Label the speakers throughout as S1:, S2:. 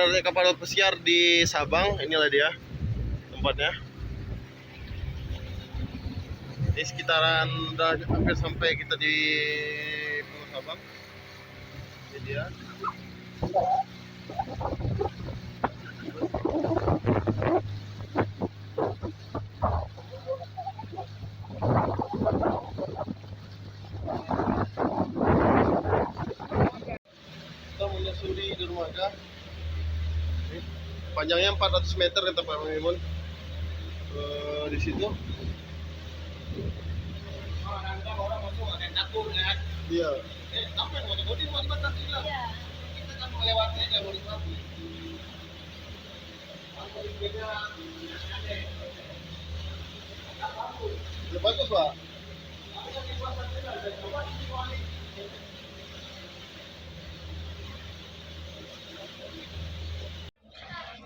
S1: mendaratnya kapal pesiar di Sabang. Inilah dia tempatnya. Ini sekitaran udah hampir sampai kita di Pulau Sabang. Ini dia. Kita menyusuri dermaga. Panjangnya 400 meter kata Pak Mimun. Di situ. Orang masuk ada catur kan? Iya. Apa yang mau dibuat tidak? Iya. Kita kan melewati aja boleh tapi. Ya bagus Pak.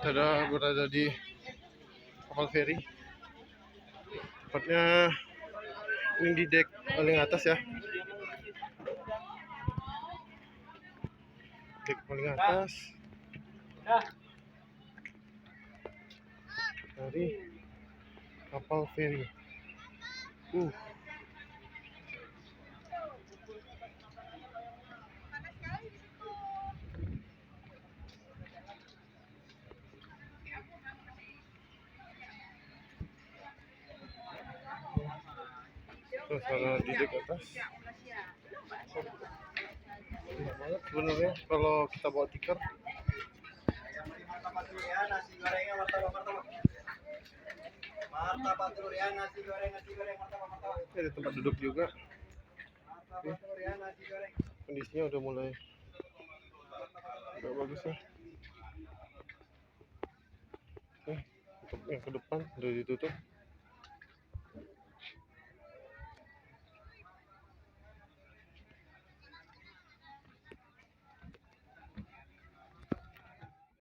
S1: Kita berada di kapal feri. Tepatnya ini di dek paling atas ya. Dek paling atas. Dari kapal feri. Terus ada di dek atas. Enak banget sebenarnya kalau kita bawa tikar.
S2: Martabak dulu ya, nasi gorengnya martabak. Martabak dulu ya, nasi goreng martabak.
S1: Ada tempat duduk juga.
S2: Martabak dulu ya, nasi goreng.
S1: Kondisinya udah mulai bagus ya. Untuk yang ke depan udah ditutup.